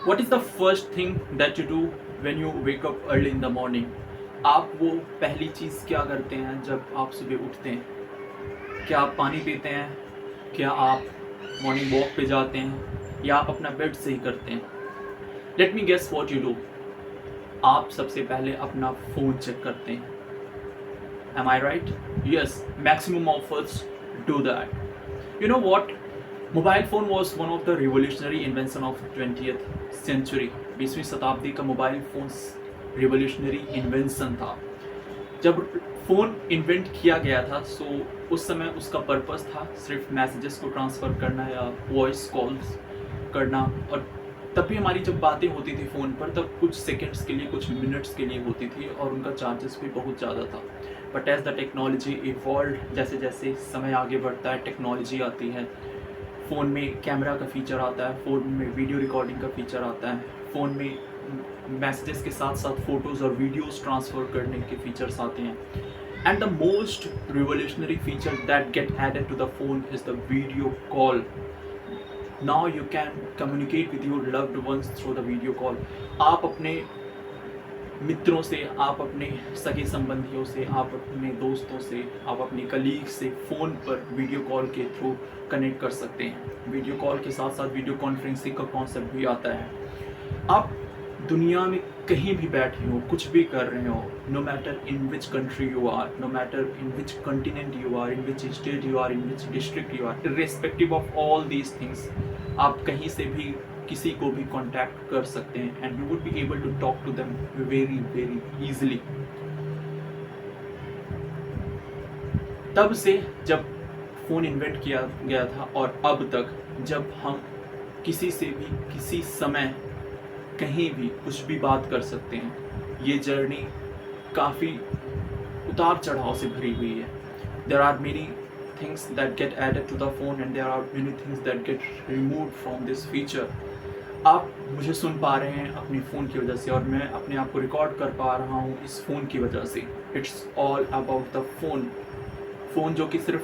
What is the first thing that you do when you wake up early in the morning? आप वो पहली चीज़ क्या करते हैं जब आप सुबह उठते हैं? क्या आप पानी पीते हैं? क्या आप मॉर्निंग वॉक पे जाते हैं? या आप अपना बेड से ही करते हैं? Let me guess what you do. आप सबसे पहले अपना फ़ोन चेक करते हैं। Am I right? Yes, maximum of us do that. You know what? Mobile phone was one of the revolutionary invention of 20th century. 20वीं शताब्दी का mobile phone revolutionary invention था। जब फ़ोन इन्वेंट किया गया था उस समय उसका पर्पस था सिर्फ मैसेजेस को ट्रांसफ़र करना या वॉइस कॉल्स करना। और तब भी हमारी जब बातें होती थी फ़ोन पर तब कुछ सेकंड्स के लिए कुछ मिनट्स के लिए होती थी और उनका चार्जेस भी बहुत ज़्यादा था। But as the technology evolve, जैसे जैसे समय आगे बढ़ता है टेक्नोलॉजी आती है, फ़ोन में कैमरा का फ़ीचर आता है, फ़ोन में वीडियो रिकॉर्डिंग का फ़ीचर आता है, फ़ोन में मैसेजेस के साथ साथ फ़ोटोज़ और वीडियोज़ ट्रांसफ़र करने के फ़ीचर्स आते हैं। And the most revolutionary feature that get added to the phone is the video call. Now you can communicate with your loved ones through the video call. आप अपने मित्रों से, आप अपने सगे संबंधियों से, आप अपने दोस्तों से, आप अपने कलीग से फ़ोन पर वीडियो कॉल के थ्रू कनेक्ट कर सकते हैं। वीडियो कॉल के साथ साथ वीडियो कॉन्फ्रेंसिंग का कॉन्सेप्ट भी आता है। आप दुनिया में कहीं भी बैठे हो, कुछ भी कर रहे हो, no matter in which country you are, no matter in which continent you are, in which state you are, in which district you are, irrespective of all these things, आप कहीं से भी किसी को भी कांटेक्ट कर सकते हैं and you would be able to talk to them very very easily. तब से जब फ़ोन इन्वेंट किया गया था और अब तक जब हम किसी से भी किसी समय कहीं भी कुछ भी बात कर सकते हैं, ये जर्नी काफ़ी उतार चढ़ाव से भरी हुई है। There are many things that get added to the phone and there are many things that get removed from this feature. आप मुझे सुन पा रहे हैं अपनी फ़ोन की वजह से और मैं अपने आप को रिकॉर्ड कर पा रहा हूँ इस फ़ोन की वजह से। It's all about the phone. Phone जो कि सिर्फ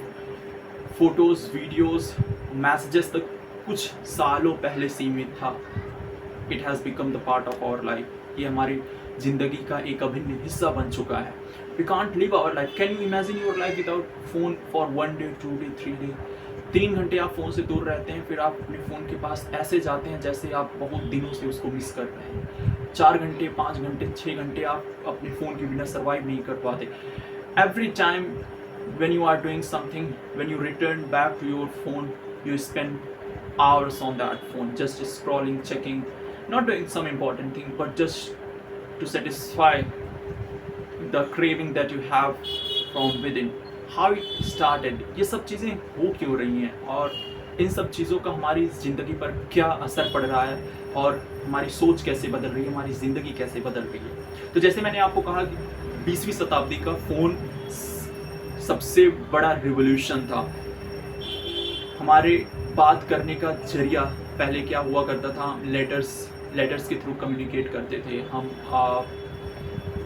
फ़ोटोज़, वीडियोज़, मैसेजेस तक कुछ सालों पहले सीमित था, it has become the part of our life. ये हमारी ज़िंदगी का एक अभिन्न हिस्सा बन चुका है। We can't live our life. Can you imagine your life without phone for 1 day, 2 day, 3 day? 3 घंटे आप फ़ोन से दूर रहते हैं, फिर आप अपने फ़ोन के पास ऐसे जाते हैं जैसे आप बहुत दिनों से उसको मिस कर रहे हैं। 4 घंटे, 5 घंटे, 6 घंटे आप अपने फ़ोन के बिना सर्वाइव नहीं कर पाते। Every time when you are doing something, when you return back to your phone, you spend hours on that phone, just scrolling, checking, not doing some important thing, but just to satisfy the craving that you have from within. How it started, ये सब चीज़ें हो क्यों रही हैं और इन सब चीज़ों का हमारी ज़िंदगी पर क्या असर पड़ रहा है और हमारी सोच कैसे बदल रही है, हमारी ज़िंदगी कैसे बदल रही है। तो जैसे मैंने आपको कहा कि 20वीं शताब्दी का फ़ोन सबसे बड़ा रिवोल्यूशन था। हमारे बात करने का जरिया पहले क्या हुआ करता था, हम लेटर्स के थ्रू कम्युनिकेट करते थे, हम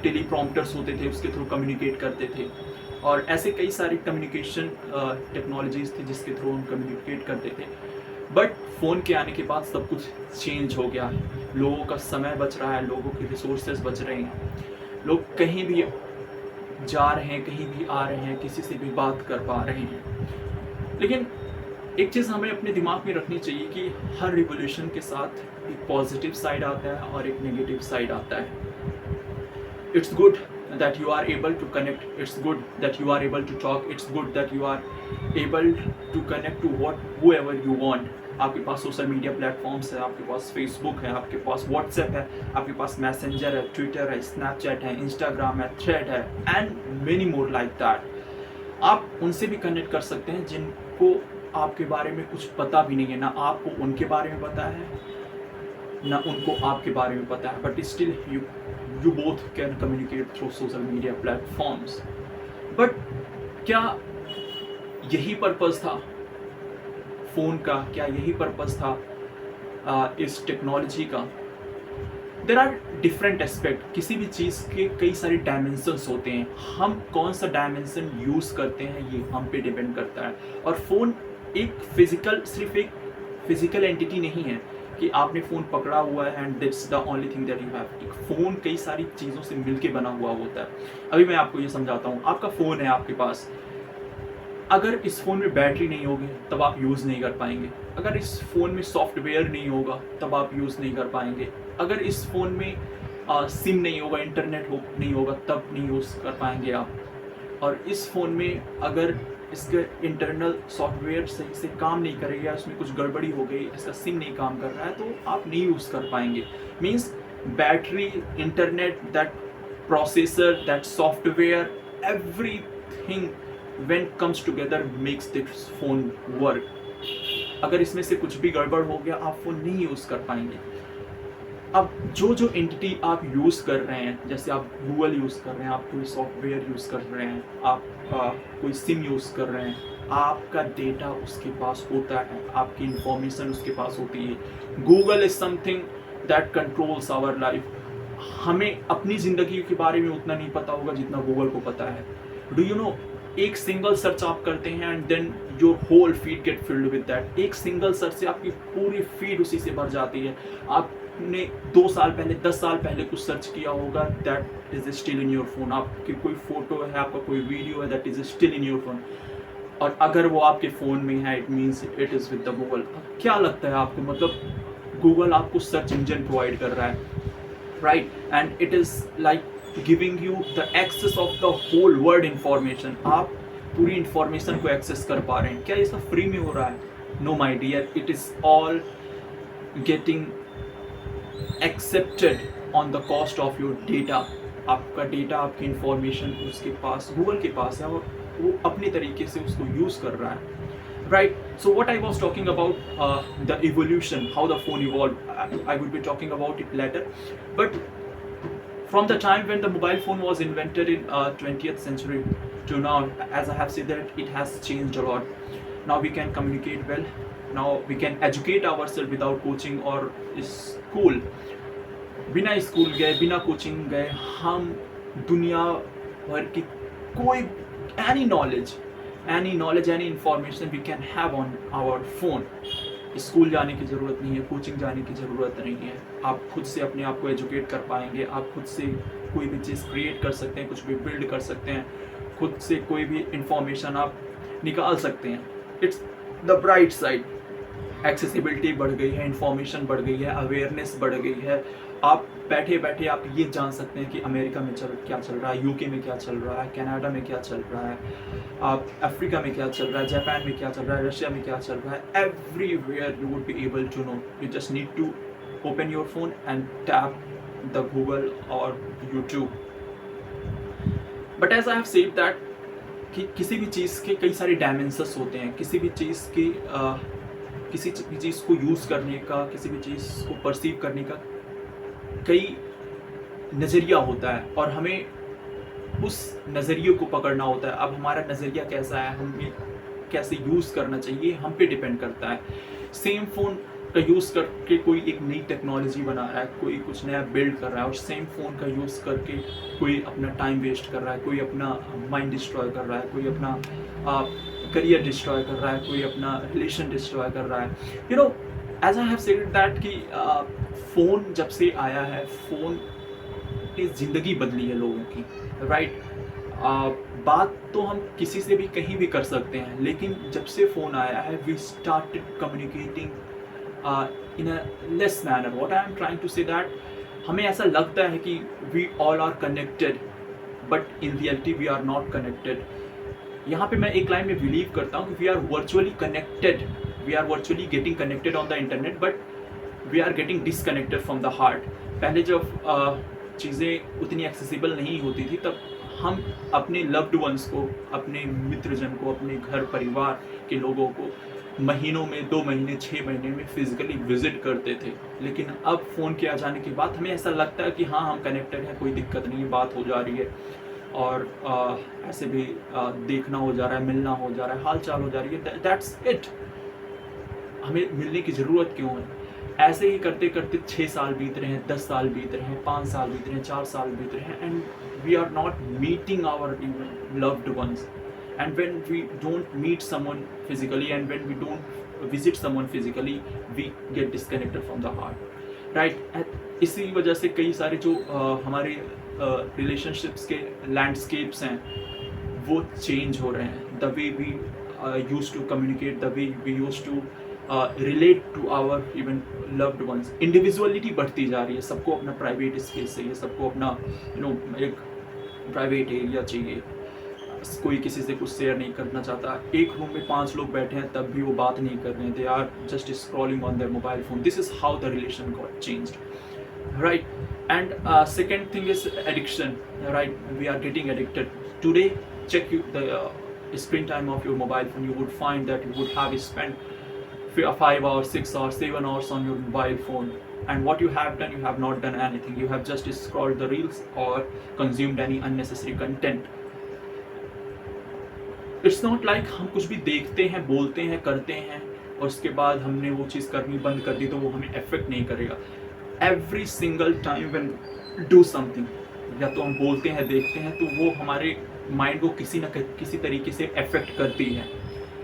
टेलीप्रॉम्प्टर्स होते थे उसके थ्रू कम्युनिकेट करते थे और ऐसे कई सारी कम्युनिकेशन टेक्नोलॉजीज़ थी जिसके थ्रू हम कम्युनिकेट करते थे। बट फ़ोन के आने के बाद सब कुछ चेंज हो गया। लोगों का समय बच रहा है, लोगों के रिसोर्सेज बच रहे हैं, लोग कहीं भी जा रहे हैं, कहीं भी आ रहे हैं, किसी से भी बात कर पा रहे हैं। लेकिन एक चीज़ हमें अपने दिमाग में रखनी चाहिए कि हर रिवोल्यूशन के साथ एक पॉजिटिव साइड आता है और एक नेगेटिव साइड आता है। It's good that you are able to connect, it's good that you are able to talk, it's good that you are able to connect to whoever you want. आपके पास social media platforms है, आपके पास Facebook है, आपके पास WhatsApp है, आपके पास messenger है, Twitter है, Snapchat है, इंस्टाग्राम है, थ्रेड है and many more like that. आप उनसे भी कनेक्ट कर सकते हैं जिनको आपके बारे में कुछ पता भी नहीं है, ना आपको उनके बारे में पता है ना उनको आपके बारे में पता है, but still you both can communicate through social media platforms. But क्या यही पर्पस था फ़ोन का, क्या यही पर्पस था इस टेक्नोलॉजी का? There are different aspect. किसी भी चीज़ के कई सारे डायमेंशंस होते हैं, हम कौन सा डायमेंशन यूज़ करते हैं ये हम पे डिपेंड करता है। और फ़ोन एक फिज़िकल, सिर्फ एक फिज़िकल एंटिटी नहीं है, कि आपने फ़ोन पकड़ा हुआ है and that's the only thing that you have. Phone कई सारी चीज़ों से मिलके बना हुआ होता है। अभी मैं आपको ये समझाता हूँ, आपका फ़ोन है आपके पास, अगर इस फ़ोन में बैटरी नहीं होगी तब आप यूज़ नहीं कर पाएंगे, अगर इस फ़ोन में सॉफ्टवेयर नहीं होगा तब आप यूज़ नहीं कर पाएंगे, अगर इस फ़ोन में सिम नहीं होगा, इंटरनेट नहीं होगा तब नहीं यूज़ कर पाएंगे आप। और इस फ़ोन में अगर इसके इंटरनल सॉफ्टवेयर सही से काम नहीं करेगा, इसमें कुछ गड़बड़ी हो गई, इसका सिम नहीं काम कर रहा है तो आप नहीं यूज़ कर पाएंगे। Means battery, internet, that processor, that software, everything when comes together makes this phone work. अगर इसमें से कुछ भी गड़बड़ हो गया आप फ़ोन नहीं यूज़ कर पाएंगे। अब जो एंटिटी आप यूज़ कर रहे हैं, जैसे आप गूगल यूज़ कर रहे हैं, आप कोई सॉफ्टवेयर यूज़ कर रहे हैं, आप कोई सिम यूज़ कर रहे हैं, आपका डेटा उसके पास होता है, आपकी इंफॉर्मेशन उसके पास होती है। Google is something that controls our life. हमें अपनी ज़िंदगी के बारे में उतना नहीं पता होगा जितना गूगल को पता है। डू यू नो, एक सिंगल सर्च आप करते हैं and then your whole feed get filled with that. एक सिंगल सर्च से आपकी पूरी फीड उसी से भर जाती है। आपने 2 साल पहले, 10 साल पहले कुछ सर्च किया होगा, that is still in your phone. आपकी कोई फोटो है, आपका कोई वीडियो है, that is still in your phone. और अगर वो आपके फ़ोन में है, it means it is with the Google. क्या लगता है आपको, मतलब गूगल आपको सर्च इंजन प्रोवाइड कर रहा है, right? And it is like giving you the access of the whole world information. आप पूरी इंफॉर्मेशन को एक्सेस कर पा रहे हैं। क्या ये सब फ्री में हो रहा है? No my dear, it is all getting accepted on the cost of your data. आपका डेटा, आपकी इंफॉर्मेशन उसके पास, गूगल के पास है और वो अपने तरीके से उसको यूज़ कर रहा है, right? So what I was talking about, the evolution, how the phone evolved, I would be talking about it later. But from the time when the mobile phone was invented in 20th century to now, as I have said, that it has changed a lot. Now we can communicate well, now we can educate ourselves without coaching or school. बिना school गए, बिना coaching गए, हम दुनिया भर की कोई any knowledge, any information we can have on our phone. School जाने की ज़रूरत नहीं है, कोचिंग जाने की ज़रूरत नहीं है। आप खुद से अपने आप को एजुकेट कर पाएंगे। आप खुद से कोई भी चीज़ क्रिएट कर सकते हैं, कुछ भी बिल्ड कर सकते हैं, खुद से कोई भी इंफॉर्मेशन आप निकाल सकते हैं। It's the bright side. Accessibility बढ़ गई है, इंफॉर्मेशन बढ़ गई है, अवेयरनेस बढ़ गई है। आप बैठे बैठे आप ये जान सकते हैं कि अमेरिका में क्या चल रहा है, यूके में क्या चल रहा है, कनाडा में क्या चल रहा है, आप अफ्रीका में क्या चल रहा है, जापान में क्या चल रहा है, रशिया में क्या चल रहा है। Everywhere you would be able to know. You just need to open your phone and tap the Google और YouTube. But as I have said that कि किसी भी चीज़ के कई सारे डायमेंशंस होते हैं। किसी भी चीज़ की किसी भी चीज़ को यूज़ करने का, किसी भी चीज़ को परसीव करने का कई नज़रिया होता है और हमें उस नज़रिए को पकड़ना होता है। अब हमारा नज़रिया कैसा है, हमें कैसे यूज़ करना चाहिए, हम पे डिपेंड करता है। सेम फ़ोन का यूज़ करके कोई एक नई टेक्नोलॉजी बना रहा है, कोई कुछ नया बिल्ड कर रहा है, और सेम फ़ोन का यूज़ करके कोई अपना टाइम वेस्ट कर रहा है, कोई अपना माइंड डिस्ट्रॉय कर रहा है, कोई अपना करियर डिस्ट्रॉय कर रहा है, कोई अपना रिलेशन डिस्ट्रॉय कर रहा है। You know, as I have said that कि फ़ोन जब से आया है, फ़ोन ने ज़िंदगी बदली है लोगों की, राइट? बात तो हम किसी से भी कहीं भी कर सकते हैं, लेकिन जब से फ़ोन आया है, we started communicating in a less manner. What I am trying to say that हमें ऐसा लगता है कि we all are connected, but in reality we are not connected. यहाँ पे मैं एक लाइन में बिलीव करता हूँ कि we are virtually connected, we are virtually getting connected on the internet, but we are getting disconnected from the heart. पहले जब चीज़ें उतनी एक्सेसिबल नहीं होती थी, तब हम अपने लव्ड वंस को, अपने मित्रजन को, अपने घर परिवार के लोगों को महीनों में, 2 महीने, 6 महीने में फिजिकली विजिट करते थे। लेकिन अब फ़ोन के आ जाने के बाद हमें ऐसा लगता है कि हाँ, हम कनेक्टेड हैं, कोई दिक्कत नहीं है, बात हो जा रही है, और ऐसे भी देखना हो जा रहा है, मिलना हो जा रहा है, हाल चाल हो जा रही है। That's it. हमें मिलने की ज़रूरत क्यों है? ऐसे ही करते करते 6 साल बीत रहे हैं, 10 साल बीत रहे हैं, 5 साल बीत रहे हैं, 4 साल बीत रहे हैं, and we are not meeting our loved ones. and when we don't meet someone physically and when we don't visit someone physically, we get disconnected from the heart, right? इसी वजह से कई सारे जो हमारे रिलेशनशिप्स के लैंडस्केप्स हैं वो चेंज हो रहे हैं. The way we use to communicate, the way we use to relate to our even loved ones, individuality बढ़ती जा रही है. सबको अपना प्राइवेट स्पेस चाहिए, सबको अपना एक प्राइवेट एरिया चाहिए. कोई किसी से कुछ शेयर नहीं करना चाहता. एक रूम में 5 लोग बैठे हैं तब भी वो बात नहीं कर रहे हैं. They are just scrolling on their mobile phone. This is how the relation got changed, right? And second thing is addiction, right? We are getting addicted today. Check the screen time of your mobile phone. You would find that you would have spent 5 hours, 6 hours, 7 hours on your mobile phone, and what you have done, you have not done anything. You have just scrolled the reels or consumed any unnecessary content. It's not like हम कुछ भी देखते हैं, बोलते हैं, करते हैं और उसके बाद हमने वो चीज़ करनी बंद कर दी तो वो हमें अफेक्ट नहीं करेगा. Every single time when do something, या तो हम बोलते हैं, देखते हैं, तो वो हमारे माइंड को किसी न किसी तरीके से अफेक्ट करती है.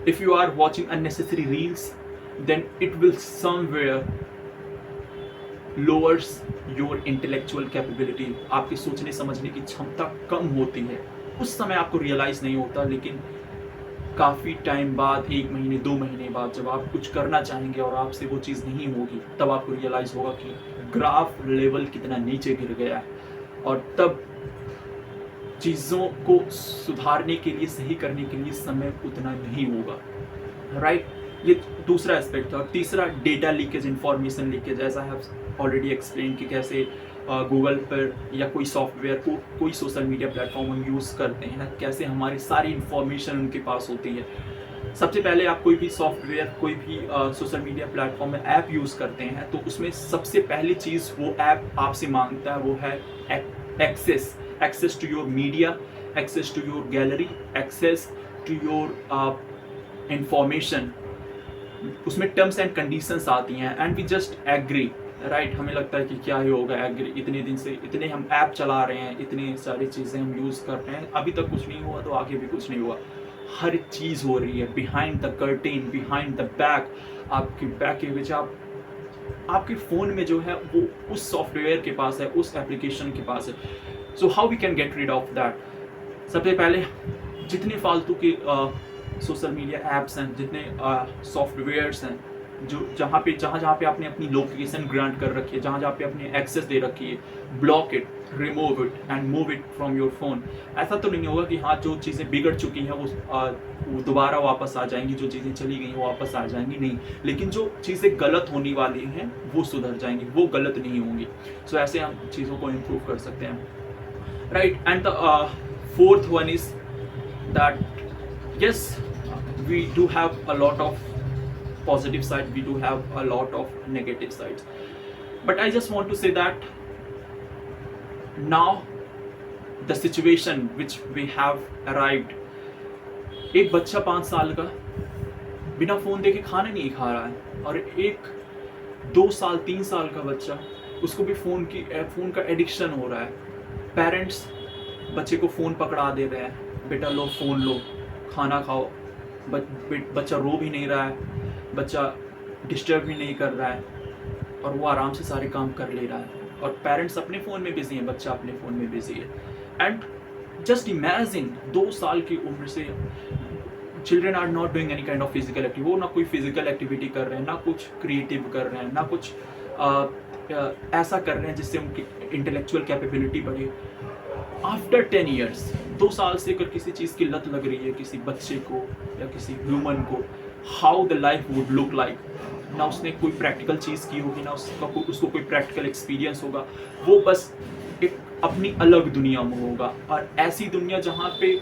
If you are watching unnecessary reels then it will somewhere lowers your intellectual capability. आपकी सोचने समझने की क्षमता कम होती है. उस समय आपको रियलाइज़ नहीं होता, लेकिन काफ़ी टाइम बाद, 1 महीने 2 महीने बाद, जब आप कुछ करना चाहेंगे और आपसे वो चीज़ नहीं होगी, तब आपको रियलाइज़ होगा कि ग्राफ लेवल कितना नीचे गिर गया है. और तब चीज़ों को सुधारने के लिए, सही करने के लिए समय उतना नहीं होगा, राइट? ये दूसरा एस्पेक्ट था. और तीसरा, data leakage, information leakage. As I have already explain कि कैसे गूगल पर या कोई सॉफ्टवेयर को, कोई सोशल मीडिया प्लेटफॉर्म हम यूज़ करते हैं, कैसे हमारी सारी इन्फॉर्मेशन उनके पास होती है. सबसे पहले आप कोई भी सॉफ्टवेयर, कोई भी सोशल मीडिया प्लेटफॉर्म में ऐप यूज़ करते हैं तो उसमें सबसे पहली चीज़ वो ऐप आपसे मांगता है वो है access to your media, access to your gallery, access to your information. उसमें टर्म्स एंड कंडीशंस आती हैं and we just agree, right? हमें लगता है कि क्या ही होगा, एग्री. इतने दिन से इतने हम ऐप चला रहे हैं, इतनी सारी चीज़ें हम यूज़ कर रहे हैं, अभी तक कुछ नहीं हुआ तो आगे भी कुछ नहीं हुआ. हर चीज़ हो रही है behind the curtain, behind the back. आपकी बैक के बीच आपके फ़ोन में जो है वो उस सॉफ्टवेयर के पास है, उस एप्लीकेशन के पास है. So how we can get rid of that? सबसे पहले जितने फालतू के सोशल मीडिया ऐप्स हैं, जितने सॉफ्टवेयर्स हैं, जो जहाँ पे आपने अपनी लोकेशन ग्रांट कर रखी है, जहाँ पे आपने एक्सेस दे रखी है, block it, remove it and move it from your phone. ऐसा तो नहीं होगा कि हाँ, जो चीज़ें बिगड़ चुकी हैं वो दोबारा वापस आ जाएंगी, जो चीज़ें चली गई वो वापस आ जाएंगी, नहीं. लेकिन जो चीज़ें गलत होने वाली हैं वो सुधर जाएंगी, वो गलत नहीं होंगी. सो ऐसे हम चीज़ों को इम्प्रूव कर सकते हैं, right? And the fourth one is that yes, we do have a lot of positive side, we do have a lot of negative sides, but I just want to say that now the situation which we have arrived, एक बच्चा 5 साल का बिना phone देखे खाना नहीं खा रहा है, और एक 2 साल 3 साल का बच्चा, उसको भी फ़ोन का एडिक्शन हो रहा है. पेरेंट्स बच्चे को फ़ोन पकड़ा दे रहे हैं, बेटा लो फ़ोन लो, खाना खाओ. बच्चा रो भी नहीं रहा है, बच्चा डिस्टर्ब भी नहीं कर रहा है, और वो आराम से सारे काम कर ले रहा है. और पेरेंट्स अपने फ़ोन में बिजी हैं, बच्चा अपने फ़ोन में बिजी है. एंड जस्ट इमेजिन 2 साल की उम्र से children are not doing any kind of physical activity. वो ना कोई फिजिकल एक्टिविटी कर रहे हैं, ना कुछ क्रिएटिव कर रहे हैं, ना कुछ ऐसा कर रहे हैं जिससे उनकी इंटेलेक्चुअल कैपेबिलिटी बढ़े. आफ्टर 10 years, 2 साल से अगर किसी चीज़ की लत लग रही है किसी बच्चे को या किसी ह्यूमन को, how the life would look like. ना उसने कोई प्रैक्टिकल चीज़ की होगी, ना उसको कोई प्रैक्टिकल एक्सपीरियंस होगा. वो बस एक अपनी अलग दुनिया में होगा, और ऐसी दुनिया जहाँ पे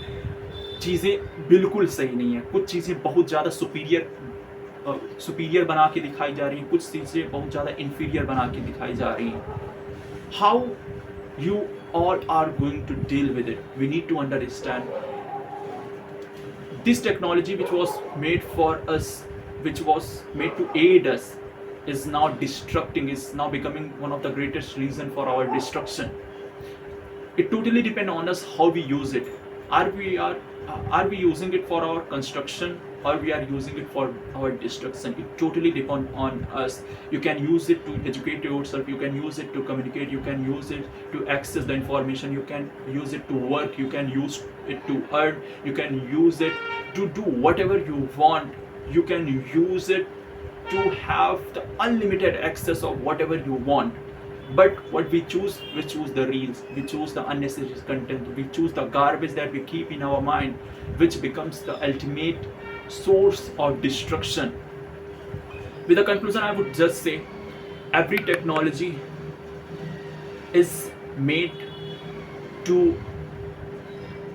चीज़ें बिल्कुल सही नहीं है. कुछ चीज़ें बहुत ज़्यादा सुपीरियर बना के दिखाई जा रही हैं, कुछ चीज़ें बहुत ज़्यादा इन्फीरियर बना के दिखाई जा रही हैं. How you all are going to deal with it? We need to understand this technology which was made for us, which was made to aid us, is now destructing, is now becoming one of the greatest reason for our destruction. It totally depends on us how we use it. are we using it for our construction, or we are using it for our destruction? It totally depends on us. You can use it to educate yourself, you can use it to communicate, you can use it to access the information, you can use it to work, you can use it to earn, you can use it to do whatever you want, you can use it to have the unlimited access of whatever you want. But what we choose the reels, we choose the unnecessary content, we choose the garbage that we keep in our mind, which becomes the ultimate source of destruction. With a conclusion, I would just say every technology is made to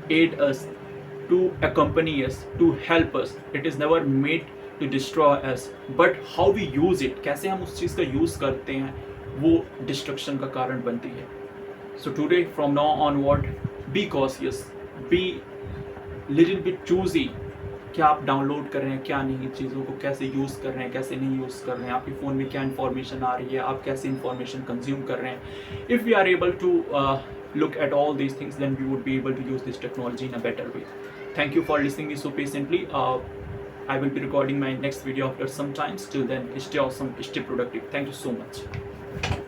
aid us, to accompany us, to help us. It is never made to destroy us. But how we use it, कैसे हम उस चीज़ का use करते हैं, वो destruction का कारण बनती है. So today from now onward, be cautious, be little bit choosy. क्या आप डाउनलोड कर रहे हैं, क्या नहीं, चीज़ों को कैसे यूज़ कर रहे हैं, कैसे नहीं यूज़ कर रहे हैं, आपके फ़ोन में क्या इन्फॉर्मेशन आ रही है, आप कैसे इन्फॉर्मेशन कंज्यूम कर रहे हैं. If we are able to look at all these things, then we would be able to use this technology in a better way. Thank you for listening me so patiently. I will be recording my next video after some time. Till then, stay awesome, stay productive. Thank you so much.